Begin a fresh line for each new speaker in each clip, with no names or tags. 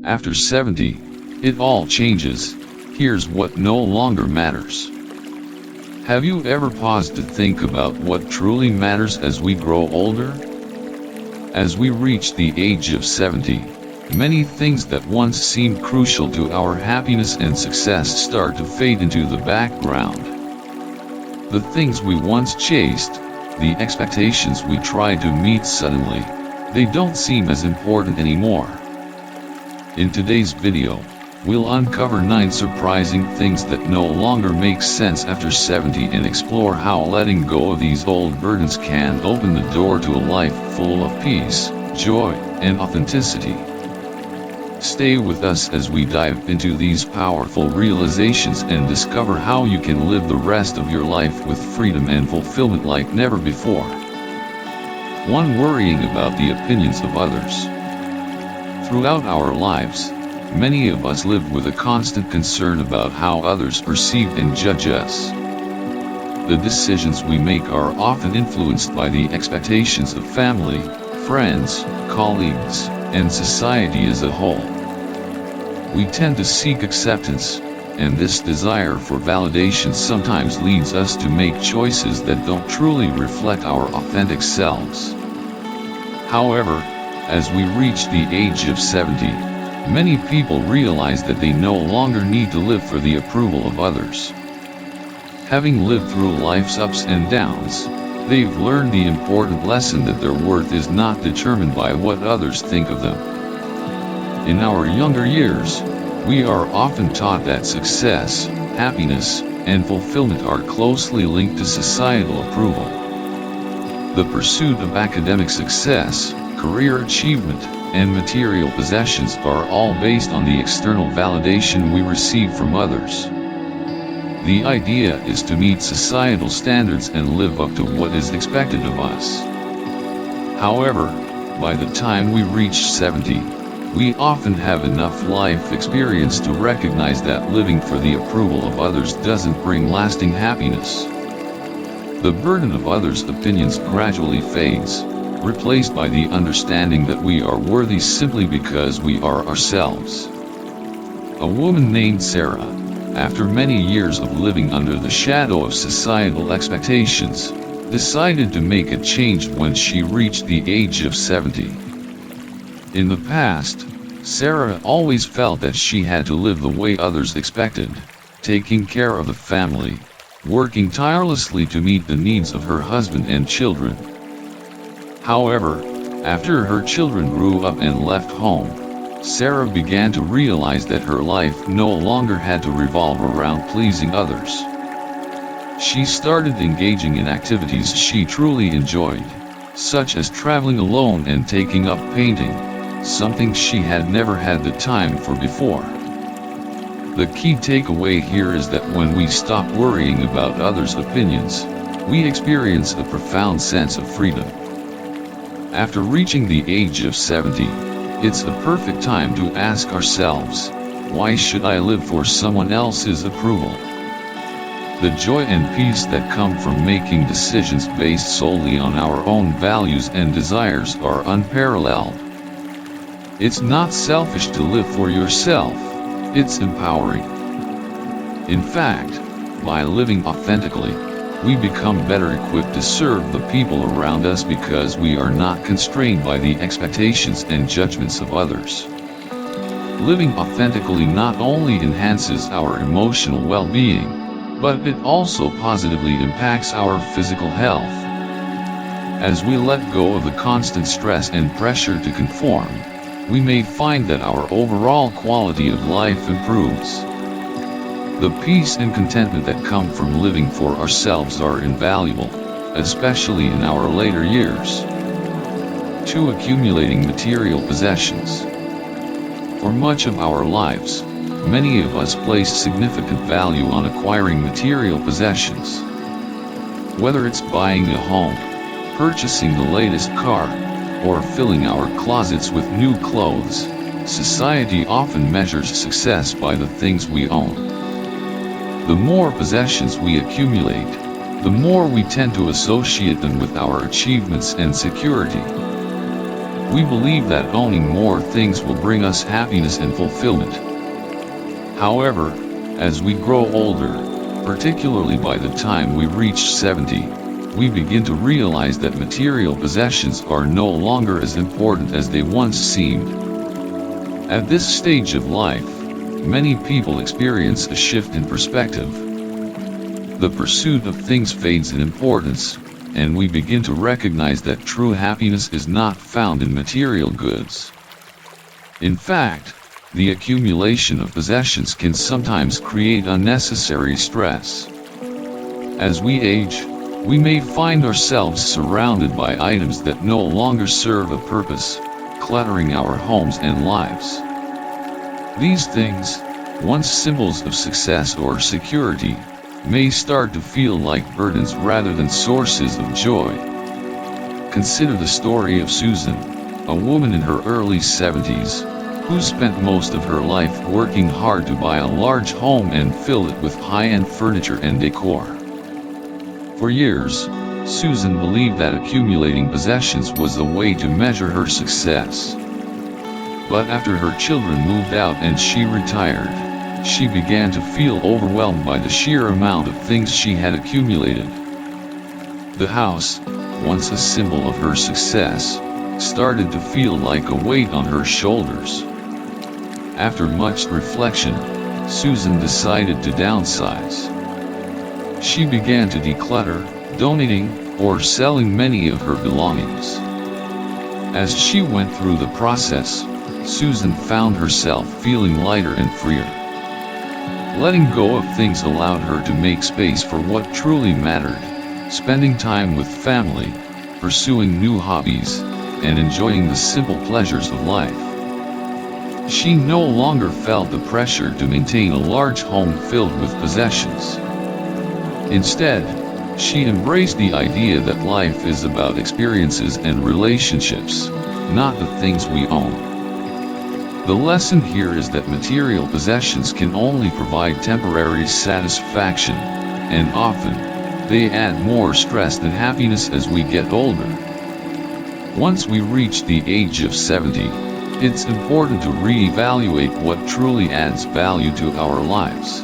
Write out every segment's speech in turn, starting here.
After 70, it all changes. Here's what no longer matters. Have you ever paused to think about what truly matters as we grow older? As we reach the age of 70, many things that once seemed crucial to our happiness and success start to fade into the background. The things we once chased, the expectations we tried to meet suddenly, they don't seem as important anymore. In today's video, we'll uncover 9 surprising things that no longer make sense after 70 and explore how letting go of these old burdens can open the door to a life full of peace, joy, and authenticity. Stay with us as we dive into these powerful realizations and discover how you can live the rest of your life with freedom and fulfillment like never before. 1. Worrying about the opinions of others. Throughout our lives, many of us live with a constant concern about how others perceive and judge us. The decisions we make are often influenced by the expectations of family, friends, colleagues, and society as a whole. We tend to seek acceptance, and this desire for validation sometimes leads us to make choices that don't truly reflect our authentic selves. However, as we reach the age of 70, many people realize that they no longer need to live for the approval of others. Having lived through life's ups and downs, they've learned the important lesson that their worth is not determined by what others think of them. In our younger years, we are often taught that success, happiness, and fulfillment are closely linked to societal approval. The pursuit of academic success, career achievement, and material possessions are all based on the external validation we receive from others. The idea is to meet societal standards and live up to what is expected of us. However, by the time we reach 70, we often have enough life experience to recognize that living for the approval of others doesn't bring lasting happiness. The burden of others' opinions gradually fades, replaced by the understanding that we are worthy simply because we are ourselves. A woman named Sarah, after many years of living under the shadow of societal expectations, decided to make a change when she reached the age of 70. In the past, Sarah always felt that she had to live the way others expected, taking care of the family, working tirelessly to meet the needs of her husband and children. However, after her children grew up and left home, Sarah began to realize that her life no longer had to revolve around pleasing others. She started engaging in activities she truly enjoyed, such as traveling alone and taking up painting, something she had never had the time for before. The key takeaway here is that when we stop worrying about others' opinions, we experience a profound sense of freedom. After reaching the age of 70, it's the perfect time to ask ourselves, why should I live for someone else's approval? The joy and peace that come from making decisions based solely on our own values and desires are unparalleled. It's not selfish to live for yourself, it's empowering. In fact, by living authentically, we become better equipped to serve the people around us because we are not constrained by the expectations and judgments of others. Living authentically not only enhances our emotional well-being, but it also positively impacts our physical health. As we let go of the constant stress and pressure to conform, we may find that our overall quality of life improves. The peace and contentment that come from living for ourselves are invaluable, especially in our later years. 2. Accumulating material possessions. For much of our lives, many of us place significant value on acquiring material possessions. Whether it's buying a home, purchasing the latest car, or filling our closets with new clothes, society often measures success by the things we own. The more possessions we accumulate, the more we tend to associate them with our achievements and security. We believe that owning more things will bring us happiness and fulfillment. However, as we grow older, particularly by the time we reach 70, we begin to realize that material possessions are no longer as important as they once seemed. At this stage of life, many people experience a shift in perspective. The pursuit of things fades in importance, and we begin to recognize that true happiness is not found in material goods. In fact, the accumulation of possessions can sometimes create unnecessary stress. As we age, we may find ourselves surrounded by items that no longer serve a purpose, cluttering our homes and lives. These things, once symbols of success or security, may start to feel like burdens rather than sources of joy. Consider the story of Susan, a woman in her early 70s, who spent most of her life working hard to buy a large home and fill it with high-end furniture and decor. For years, Susan believed that accumulating possessions was the way to measure her success. But after her children moved out and she retired, she began to feel overwhelmed by the sheer amount of things she had accumulated. The house, once a symbol of her success, started to feel like a weight on her shoulders. After much reflection, Susan decided to downsize. She began to declutter, donating, or selling many of her belongings. As she went through the process, Susan found herself feeling lighter and freer. Letting go of things allowed her to make space for what truly mattered, spending time with family, pursuing new hobbies, and enjoying the simple pleasures of life. She no longer felt the pressure to maintain a large home filled with possessions. Instead, she embraced the idea that life is about experiences and relationships, not the things we own. The lesson here is that material possessions can only provide temporary satisfaction, and often, they add more stress than happiness as we get older. Once we reach the age of 70, it's important to reevaluate what truly adds value to our lives.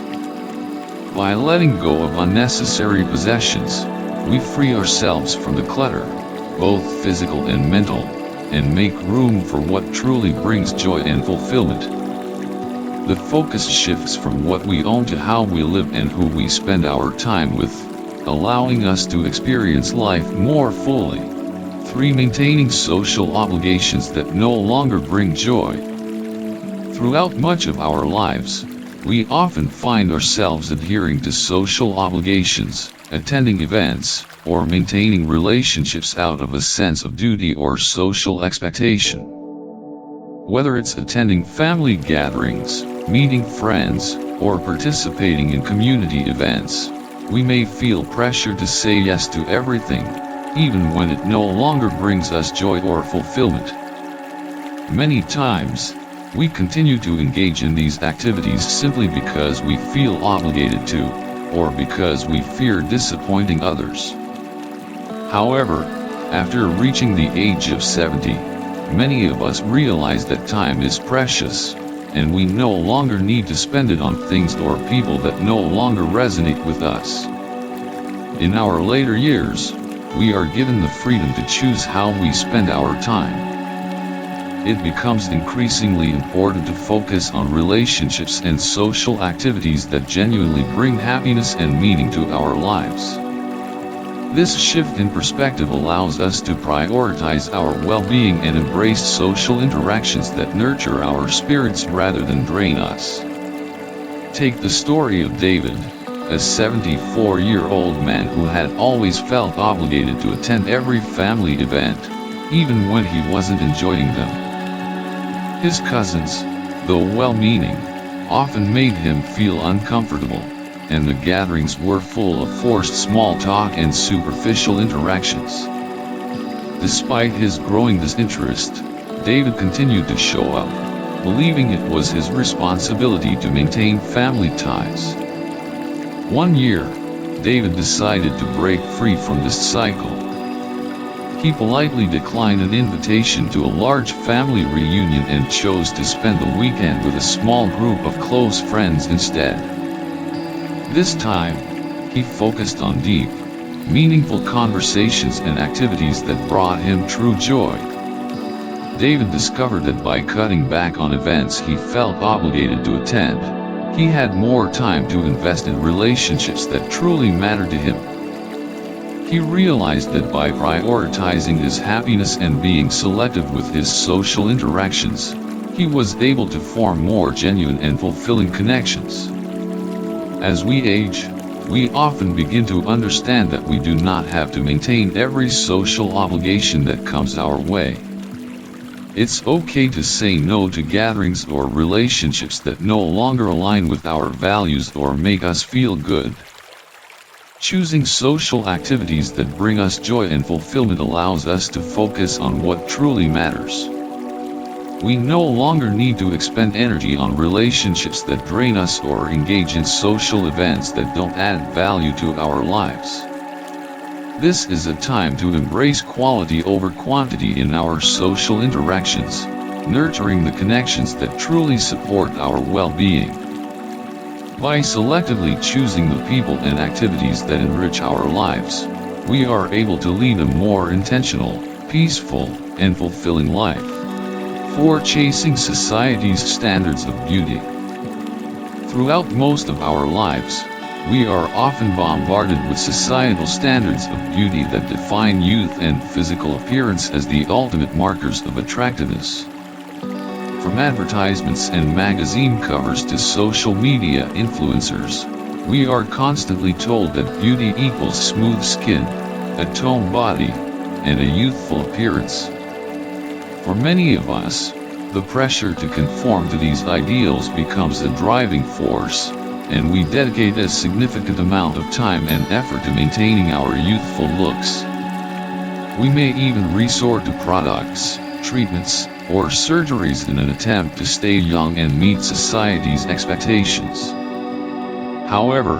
By letting go of unnecessary possessions, we free ourselves from the clutter, both physical and mental, and make room for what truly brings joy and fulfillment. The focus shifts from what we own to how we live and who we spend our time with, allowing us to experience life more fully. 3. Maintaining social obligations that no longer bring joy. Throughout much of our lives, we often find ourselves adhering to social obligations, attending events, or maintaining relationships out of a sense of duty or social expectation. Whether it's attending family gatherings, meeting friends, or participating in community events, we may feel pressure to say yes to everything, even when it no longer brings us joy or fulfillment. Many times, we continue to engage in these activities simply because we feel obligated to, or because we fear disappointing others. However, after reaching the age of 70, many of us realize that time is precious, and we no longer need to spend it on things or people that no longer resonate with us. In our later years, we are given the freedom to choose how we spend our time. It becomes increasingly important to focus on relationships and social activities that genuinely bring happiness and meaning to our lives. This shift in perspective allows us to prioritize our well-being and embrace social interactions that nurture our spirits rather than drain us. Take the story of David, a 74-year-old man who had always felt obligated to attend every family event, even when he wasn't enjoying them. His cousins, though well-meaning, often made him feel uncomfortable, and the gatherings were full of forced small talk and superficial interactions. Despite his growing disinterest, David continued to show up, believing it was his responsibility to maintain family ties. One year, David decided to break free from this cycle. He politely declined an invitation to a large family reunion and chose to spend the weekend with a small group of close friends instead. This time, he focused on deep, meaningful conversations and activities that brought him true joy. David discovered that by cutting back on events he felt obligated to attend, he had more time to invest in relationships that truly mattered to him. He realized that by prioritizing his happiness and being selective with his social interactions, he was able to form more genuine and fulfilling connections. As we age, we often begin to understand that we do not have to maintain every social obligation that comes our way. It's okay to say no to gatherings or relationships that no longer align with our values or make us feel good. Choosing social activities that bring us joy and fulfillment allows us to focus on what truly matters. We no longer need to expend energy on relationships that drain us or engage in social events that don't add value to our lives. This is a time to embrace quality over quantity in our social interactions, nurturing the connections that truly support our well-being. By selectively choosing the people and activities that enrich our lives, we are able to lead a more intentional, peaceful, and fulfilling life. For chasing society's standards of beauty. Throughout most of our lives, we are often bombarded with societal standards of beauty that define youth and physical appearance as the ultimate markers of attractiveness. From advertisements and magazine covers to social media influencers, we are constantly told that beauty equals smooth skin, a toned body, and a youthful appearance. For many of us, the pressure to conform to these ideals becomes a driving force, and we dedicate a significant amount of time and effort to maintaining our youthful looks. We may even resort to products, treatments, or surgeries in an attempt to stay young and meet society's expectations. However,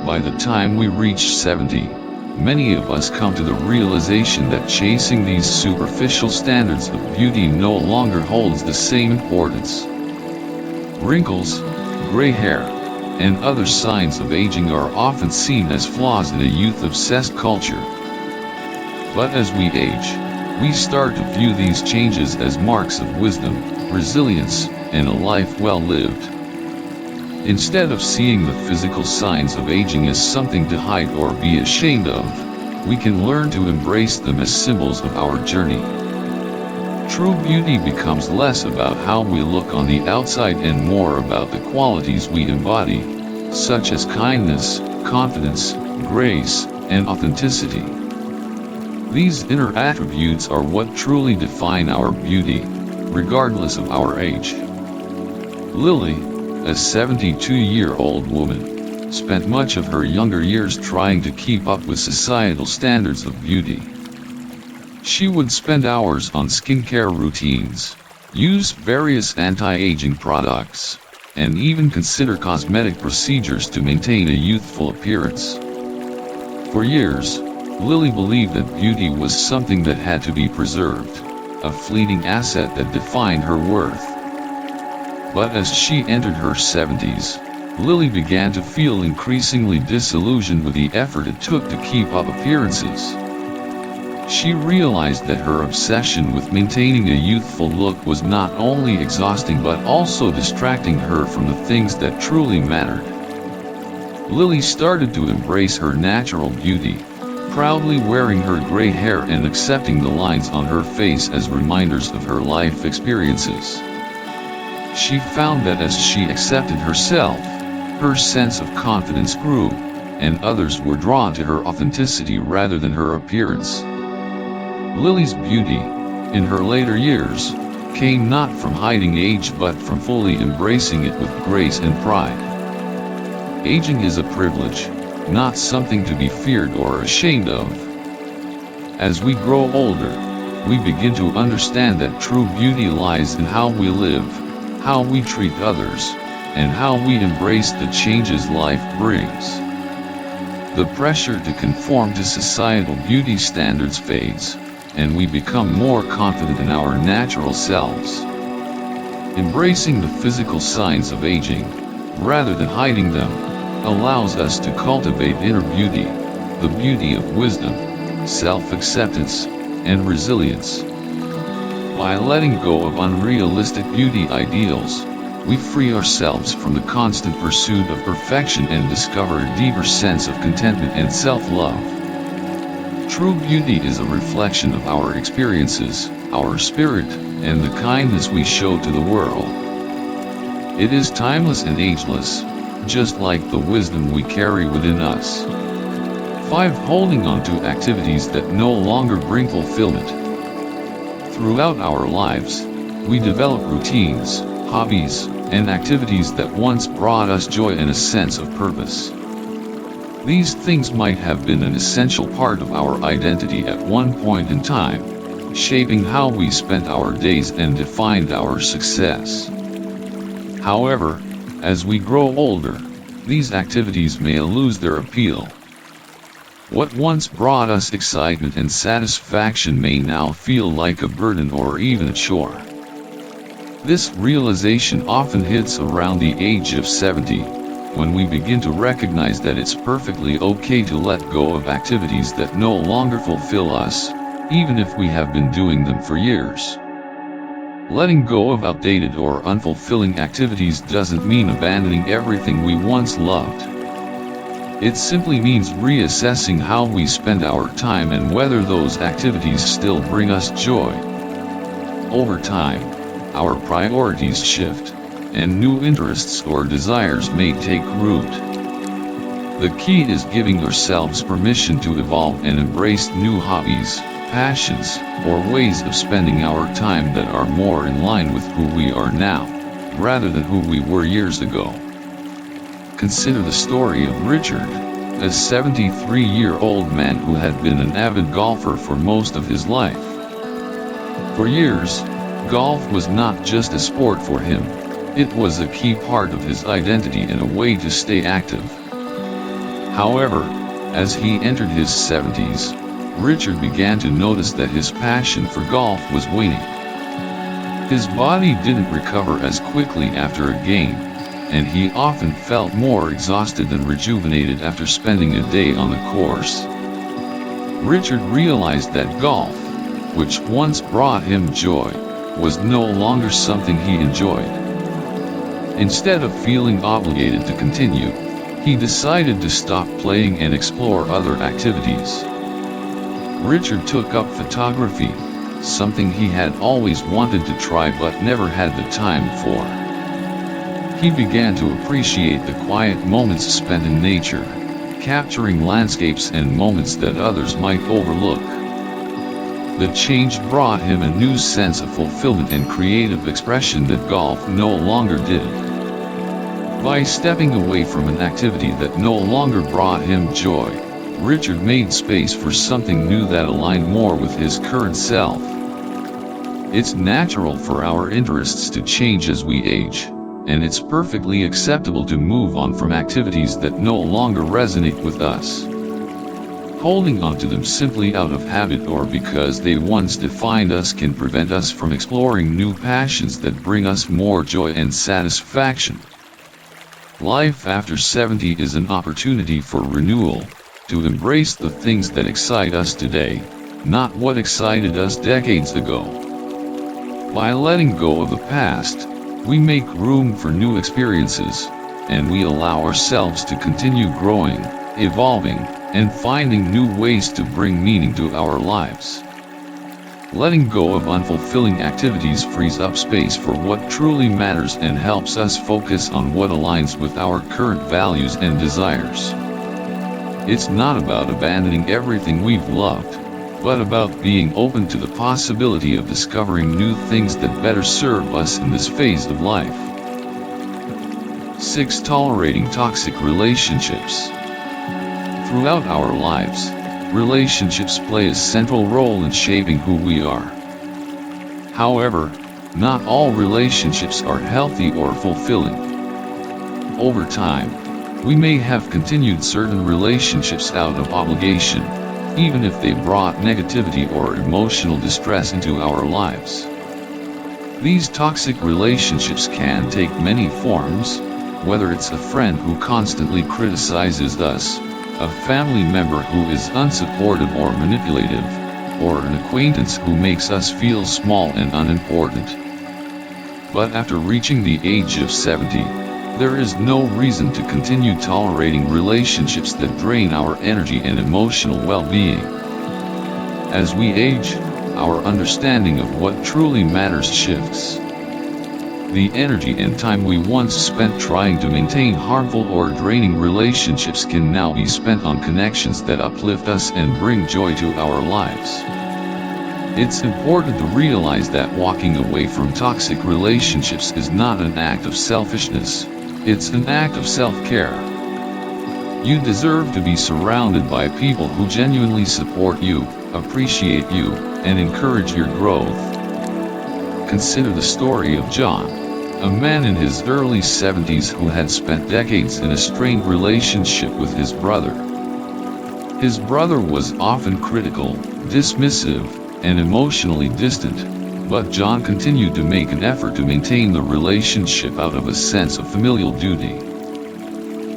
by the time we reach 70, many of us come to the realization that chasing these superficial standards of beauty no longer holds the same importance. Wrinkles, gray hair, and other signs of aging are often seen as flaws in a youth-obsessed culture. But as we age, we start to view these changes as marks of wisdom, resilience, and a life well lived. Instead of seeing the physical signs of aging as something to hide or be ashamed of, we can learn to embrace them as symbols of our journey. True beauty becomes less about how we look on the outside and more about the qualities we embody, such as kindness, confidence, grace, and authenticity. These inner attributes are what truly define our beauty, regardless of our age. Lily, a 72-year-old woman, spent much of her younger years trying to keep up with societal standards of beauty. She would spend hours on skincare routines, use various anti-aging products, and even consider cosmetic procedures to maintain a youthful appearance. For years, Lily believed that beauty was something that had to be preserved, a fleeting asset that defined her worth. But as she entered her 70s, Lily began to feel increasingly disillusioned with the effort it took to keep up appearances. She realized that her obsession with maintaining a youthful look was not only exhausting but also distracting her from the things that truly mattered. Lily started to embrace her natural beauty, proudly wearing her gray hair and accepting the lines on her face as reminders of her life experiences. She found that as she accepted herself, her sense of confidence grew, and others were drawn to her authenticity rather than her appearance. Lily's beauty, in her later years, came not from hiding age but from fully embracing it with grace and pride. Aging is a privilege, not something to be feared or ashamed of. As we grow older, we begin to understand that true beauty lies in how we live, how we treat others, and how we embrace the changes life brings. The pressure to conform to societal beauty standards fades, and we become more confident in our natural selves. Embracing the physical signs of aging, rather than hiding them, allows us to cultivate inner beauty, the beauty of wisdom, self-acceptance, and resilience. By letting go of unrealistic beauty ideals, we free ourselves from the constant pursuit of perfection and discover a deeper sense of contentment and self-love. True beauty is a reflection of our experiences, our spirit, and the kindness we show to the world. It is timeless and ageless, just like the wisdom we carry within us. 5. Holding on to activities that no longer bring fulfillment. Throughout our lives, we develop routines, hobbies, and activities that once brought us joy and a sense of purpose. These things might have been an essential part of our identity at one point in time, shaping how we spent our days and defined our success. However, as we grow older, these activities may lose their appeal. What once brought us excitement and satisfaction may now feel like a burden or even a chore. This realization often hits around the age of 70, when we begin to recognize that it's perfectly okay to let go of activities that no longer fulfill us, even if we have been doing them for years. Letting go of outdated or unfulfilling activities doesn't mean abandoning everything we once loved. It simply means reassessing how we spend our time and whether those activities still bring us joy. Over time, our priorities shift, and new interests or desires may take root. The key is giving ourselves permission to evolve and embrace new hobbies, passions, or ways of spending our time that are more in line with who we are now, rather than who we were years ago. Consider the story of Richard, a 73-year-old man who had been an avid golfer for most of his life. For years, golf was not just a sport for him, it was a key part of his identity and a way to stay active. However, as he entered his 70s, Richard began to notice that his passion for golf was waning. His body didn't recover as quickly after a game, and he often felt more exhausted than rejuvenated after spending a day on the course. Richard realized that golf, which once brought him joy, was no longer something he enjoyed. Instead of feeling obligated to continue, he decided to stop playing and explore other activities. Richard took up photography, something he had always wanted to try but never had the time for. He began to appreciate the quiet moments spent in nature, capturing landscapes and moments that others might overlook. The change brought him a new sense of fulfillment and creative expression that golf no longer did. By stepping away from an activity that no longer brought him joy, Richard made space for something new that aligned more with his current self. It's natural for our interests to change as we age, and it's perfectly acceptable to move on from activities that no longer resonate with us. Holding on to them simply out of habit or because they once defined us can prevent us from exploring new passions that bring us more joy and satisfaction. Life after 70 is an opportunity for renewal, to embrace the things that excite us today, not what excited us decades ago. By letting go of the past, we make room for new experiences, and we allow ourselves to continue growing, evolving, and finding new ways to bring meaning to our lives. Letting go of unfulfilling activities frees up space for what truly matters and helps us focus on what aligns with our current values and desires. It's not about abandoning everything we've loved, but about being open to the possibility of discovering new things that better serve us in this phase of life. 6. Tolerating toxic relationships. Throughout our lives, relationships play a central role in shaping who we are. However, not all relationships are healthy or fulfilling. Over time, we may have continued certain relationships out of obligation, even if they brought negativity or emotional distress into our lives. These toxic relationships can take many forms, whether it's a friend who constantly criticizes us, a family member who is unsupportive or manipulative, or an acquaintance who makes us feel small and unimportant. But after reaching the age of 70, there is no reason to continue tolerating relationships that drain our energy and emotional well-being. As we age, our understanding of what truly matters shifts. The energy and time we once spent trying to maintain harmful or draining relationships can now be spent on connections that uplift us and bring joy to our lives. It's important to realize that walking away from toxic relationships is not an act of selfishness, it's an act of self-care. You deserve to be surrounded by people who genuinely support you, appreciate you, and encourage your growth. Consider the story of John, a man in his early 70s who had spent decades in a strained relationship with his brother. His brother was often critical, dismissive, and emotionally distant, but John continued to make an effort to maintain the relationship out of a sense of familial duty.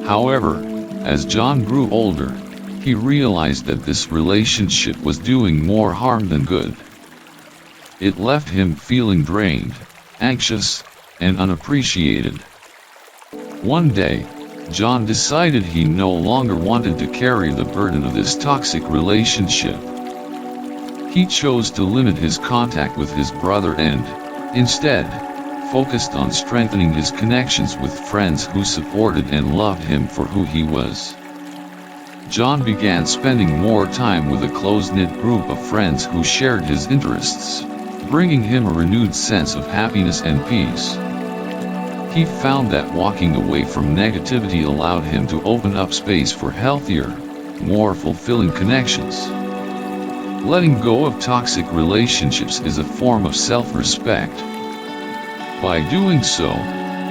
However, as John grew older, he realized that this relationship was doing more harm than good. It left him feeling drained, anxious, and unappreciated. One day, John decided he no longer wanted to carry the burden of this toxic relationship. He chose to limit his contact with his brother and, instead, focused on strengthening his connections with friends who supported and loved him for who he was. John began spending more time with a close-knit group of friends who shared his interests, bringing him a renewed sense of happiness and peace. He found that walking away from negativity allowed him to open up space for healthier, more fulfilling connections. Letting go of toxic relationships is a form of self-respect. By doing so,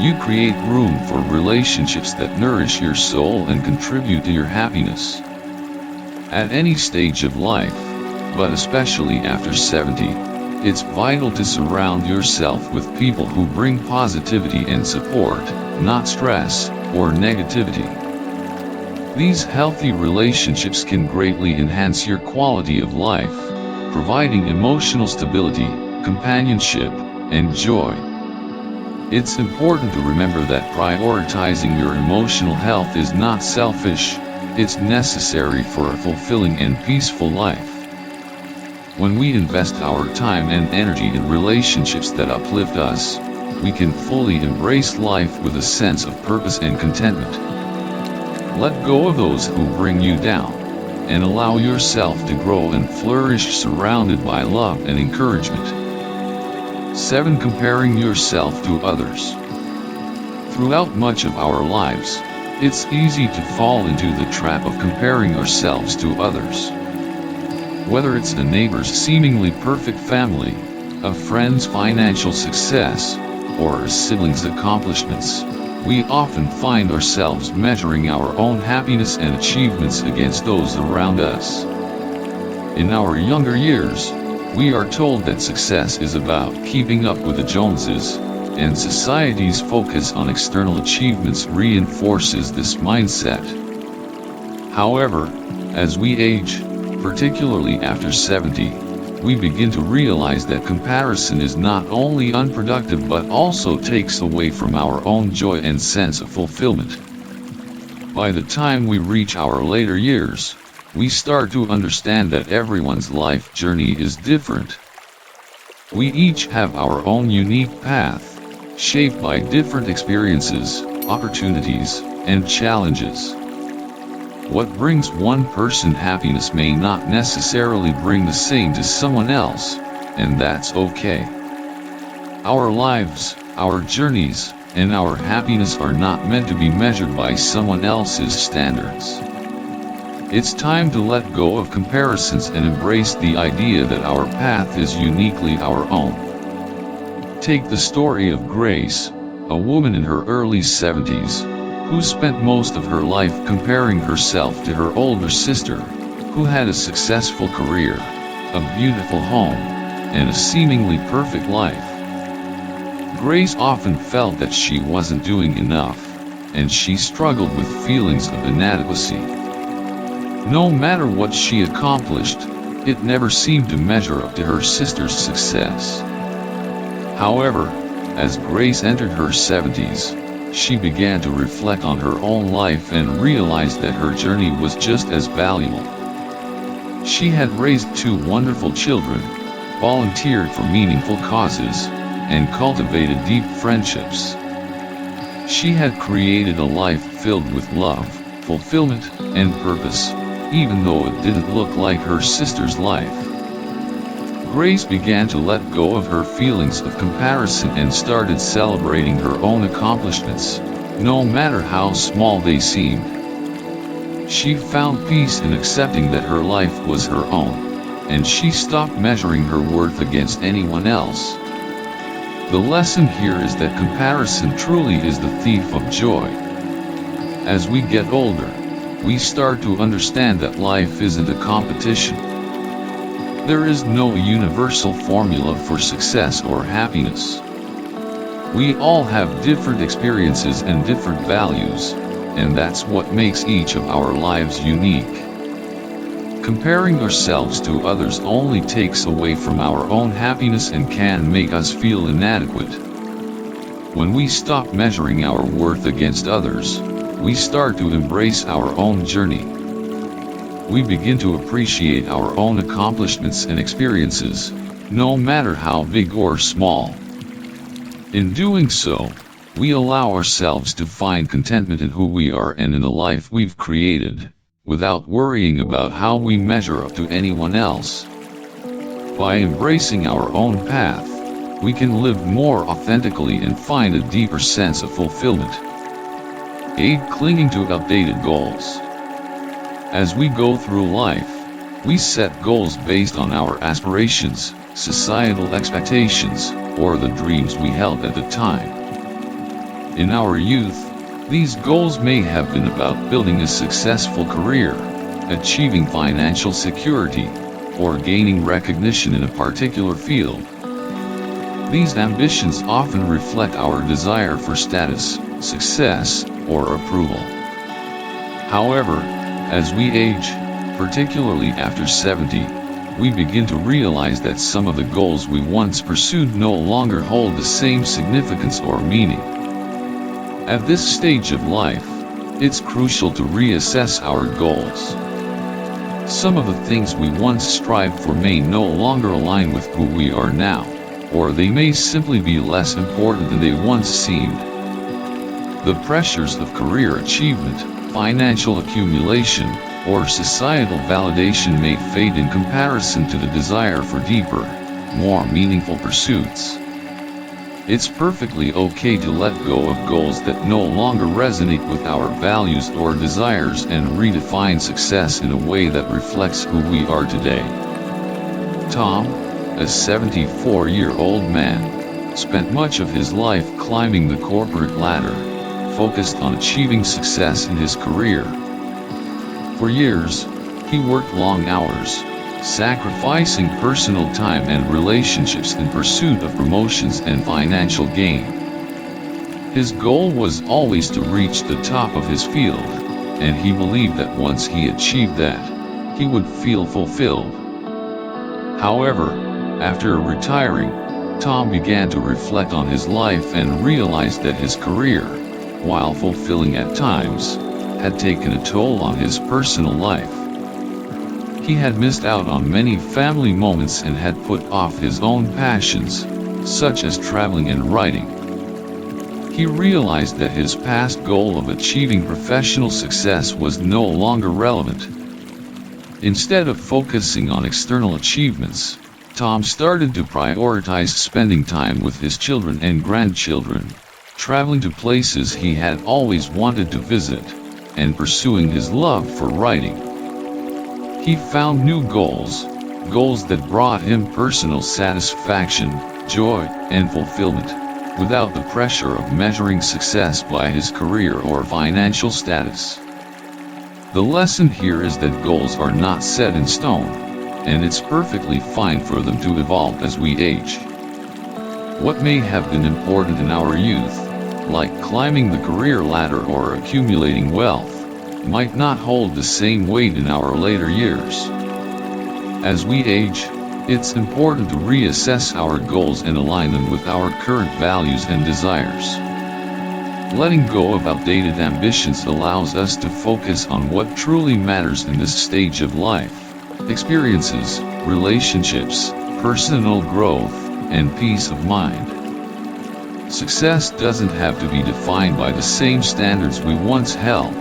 you create room for relationships that nourish your soul and contribute to your happiness. At any stage of life, but especially after 70, it's vital to surround yourself with people who bring positivity and support, not stress or negativity. These healthy relationships can greatly enhance your quality of life, providing emotional stability, companionship, and joy. It's important to remember that prioritizing your emotional health is not selfish, it's necessary for a fulfilling and peaceful life. When we invest our time and energy in relationships that uplift us, we can fully embrace life with a sense of purpose and contentment. Let go of those who bring you down, and allow yourself to grow and flourish surrounded by love and encouragement. 7. Comparing yourself to others. Throughout much of our lives, it's easy to fall into the trap of comparing ourselves to others. Whether it's a neighbor's seemingly perfect family, a friend's financial success, or a sibling's accomplishments, we often find ourselves measuring our own happiness and achievements against those around us. In our younger years, we are told that success is about keeping up with the Joneses, and society's focus on external achievements reinforces this mindset. However, as we age, particularly after 70, we begin to realize that comparison is not only unproductive but also takes away from our own joy and sense of fulfillment. By the time we reach our later years, we start to understand that everyone's life journey is different. We each have our own unique path, shaped by different experiences, opportunities, and challenges. What brings one person happiness may not necessarily bring the same to someone else, and that's okay. Our lives, our journeys, and our happiness are not meant to be measured by someone else's standards. It's time to let go of comparisons and embrace the idea that our path is uniquely our own. Take the story of Grace, a woman in her early 70s, who spent most of her life comparing herself to her older sister, who had a successful career, a beautiful home, and a seemingly perfect life. Grace often felt that she wasn't doing enough, and she struggled with feelings of inadequacy. No matter what she accomplished, it never seemed to measure up to her sister's success. However, as Grace entered her 70s, she began to reflect on her own life and realized that her journey was just as valuable. She had raised two wonderful children, volunteered for meaningful causes, and cultivated deep friendships. She had created a life filled with love, fulfillment, and purpose, even though it didn't look like her sister's life. Grace began to let go of her feelings of comparison and started celebrating her own accomplishments, no matter how small they seemed. She found peace in accepting that her life was her own, and she stopped measuring her worth against anyone else. The lesson here is that comparison truly is the thief of joy. As we get older, we start to understand that life isn't a competition. There is no universal formula for success or happiness. We all have different experiences and different values, and that's what makes each of our lives unique. Comparing ourselves to others only takes away from our own happiness and can make us feel inadequate. When we stop measuring our worth against others, we start to embrace our own journey. We begin to appreciate our own accomplishments and experiences, no matter how big or small. In doing so, we allow ourselves to find contentment in who we are and in the life we've created, without worrying about how we measure up to anyone else. By embracing our own path, we can live more authentically and find a deeper sense of fulfillment. 8. Clinging to outdated goals. As we go through life, we set goals based on our aspirations, societal expectations, or the dreams we held at the time. In our youth, these goals may have been about building a successful career, achieving financial security, or gaining recognition in a particular field. These ambitions often reflect our desire for status, success, or approval. However, as we age, particularly after 70, we begin to realize that some of the goals we once pursued no longer hold the same significance or meaning. At this stage of life, it's crucial to reassess our goals. Some of the things we once strived for may no longer align with who we are now, or they may simply be less important than they once seemed. The pressures of career achievement, financial accumulation, or societal validation may fade in comparison to the desire for deeper, more meaningful pursuits. It's perfectly okay to let go of goals that no longer resonate with our values or desires and redefine success in a way that reflects who we are today. Tom, a 74-year-old man, spent much of his life climbing the corporate ladder, focused on achieving success in his career. For years, he worked long hours, sacrificing personal time and relationships in pursuit of promotions and financial gain. His goal was always to reach the top of his field, and he believed that once he achieved that, he would feel fulfilled. However, after retiring, Tom began to reflect on his life and realized that his career, while fulfilling at times, had taken a toll on his personal life. He had missed out on many family moments and had put off his own passions, such as traveling and writing. He realized that his past goal of achieving professional success was no longer relevant. Instead of focusing on external achievements, Tom started to prioritize spending time with his children and grandchildren, traveling to places he had always wanted to visit, and pursuing his love for writing. He found new goals that brought him personal satisfaction, joy, and fulfillment, without the pressure of measuring success by his career or financial status. The lesson here is that goals are not set in stone, and it's perfectly fine for them to evolve as we age. What may have been important in our youth, like climbing the career ladder or accumulating wealth, might not hold the same weight in our later years. As we age, it's important to reassess our goals and align them with our current values and desires. Letting go of outdated ambitions allows us to focus on what truly matters in this stage of life: experiences, relationships, personal growth, and peace of mind. Success doesn't have to be defined by the same standards we once held.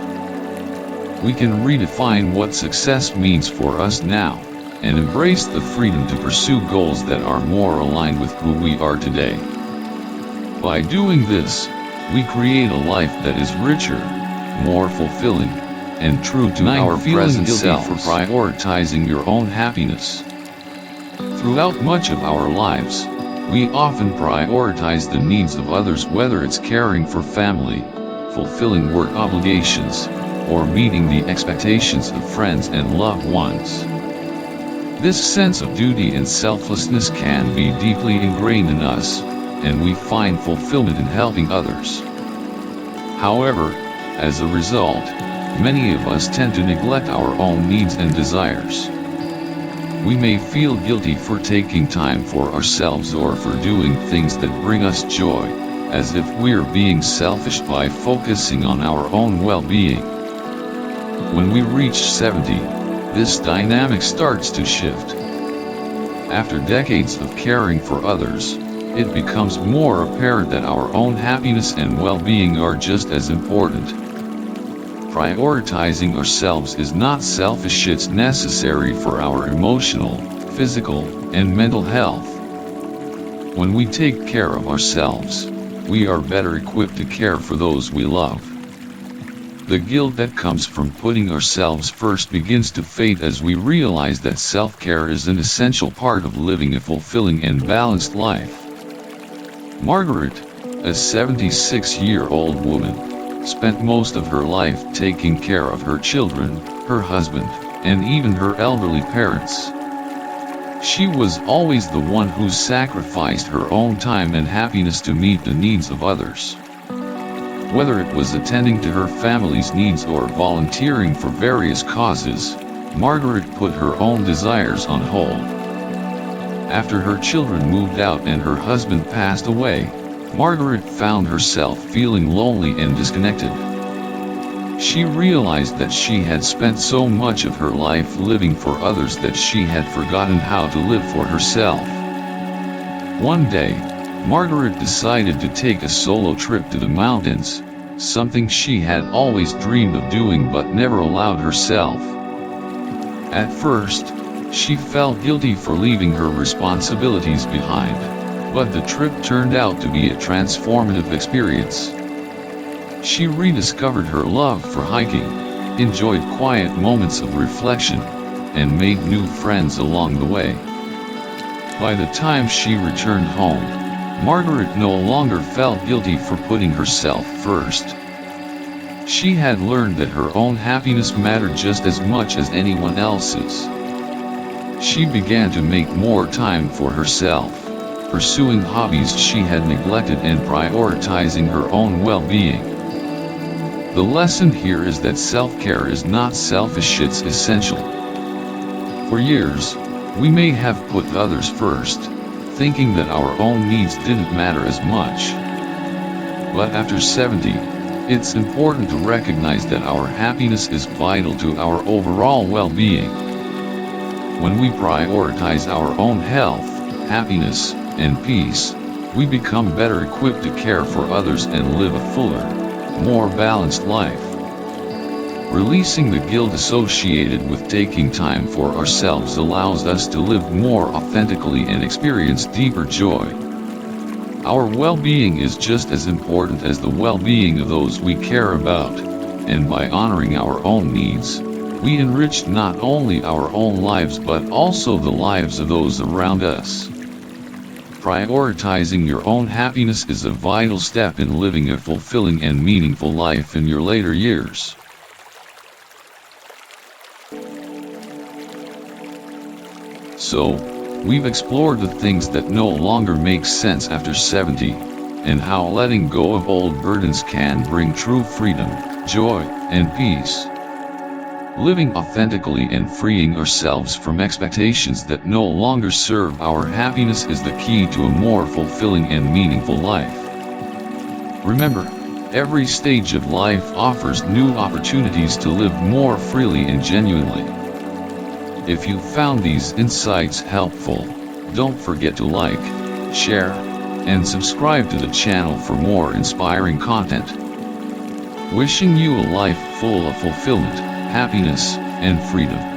We can redefine what success means for us now, and embrace the freedom to pursue goals that are more aligned with who we are today. By doing this, we create a life that is richer, more fulfilling, and true to our present self. For prioritizing your own happiness. Throughout much of our lives, we often prioritize the needs of others, whether it's caring for family, fulfilling work obligations, or meeting the expectations of friends and loved ones. This sense of duty and selflessness can be deeply ingrained in us, and we find fulfillment in helping others. However, as a result, many of us tend to neglect our own needs and desires. We may feel guilty for taking time for ourselves or for doing things that bring us joy, as if we're being selfish by focusing on our own well-being. When we reach 70, this dynamic starts to shift. After decades of caring for others, it becomes more apparent that our own happiness and well-being are just as important. Prioritizing ourselves is not selfish, it's necessary for our emotional, physical, and mental health. When we take care of ourselves, we are better equipped to care for those we love. The guilt that comes from putting ourselves first begins to fade as we realize that self-care is an essential part of living a fulfilling and balanced life. Margaret, a 76-year-old woman, spent most of her life taking care of her children, her husband, and even her elderly parents. She was always the one who sacrificed her own time and happiness to meet the needs of others. Whether it was attending to her family's needs or volunteering for various causes, Margaret put her own desires on hold. After her children moved out and her husband passed away, Margaret found herself feeling lonely and disconnected. She realized that she had spent so much of her life living for others that she had forgotten how to live for herself. One day, Margaret decided to take a solo trip to the mountains, something she had always dreamed of doing but never allowed herself. At first, she felt guilty for leaving her responsibilities behind, but the trip turned out to be a transformative experience. She rediscovered her love for hiking, enjoyed quiet moments of reflection, and made new friends along the way. By the time she returned home, Margaret no longer felt guilty for putting herself first. She had learned that her own happiness mattered just as much as anyone else's. She began to make more time for herself, pursuing hobbies she had neglected and prioritizing her own well-being. The lesson here is that self-care is not selfish, it's essential. For years, we may have put others first, thinking that our own needs didn't matter as much. But after 70, it's important to recognize that our happiness is vital to our overall well-being. When we prioritize our own health, happiness, and peace, we become better equipped to care for others and live a fuller, more balanced life. Releasing the guilt associated with taking time for ourselves allows us to live more authentically and experience deeper joy. Our well-being is just as important as the well-being of those we care about, and by honoring our own needs, we enrich not only our own lives but also the lives of those around us. Prioritizing your own happiness is a vital step in living a fulfilling and meaningful life in your later years. So, we've explored the things that no longer make sense after 70, and how letting go of old burdens can bring true freedom, joy, and peace. Living authentically and freeing ourselves from expectations that no longer serve our happiness is the key to a more fulfilling and meaningful life. Remember, every stage of life offers new opportunities to live more freely and genuinely. If you found these insights helpful, don't forget to like, share, and subscribe to the channel for more inspiring content. Wishing you a life full of fulfillment, happiness, and freedom.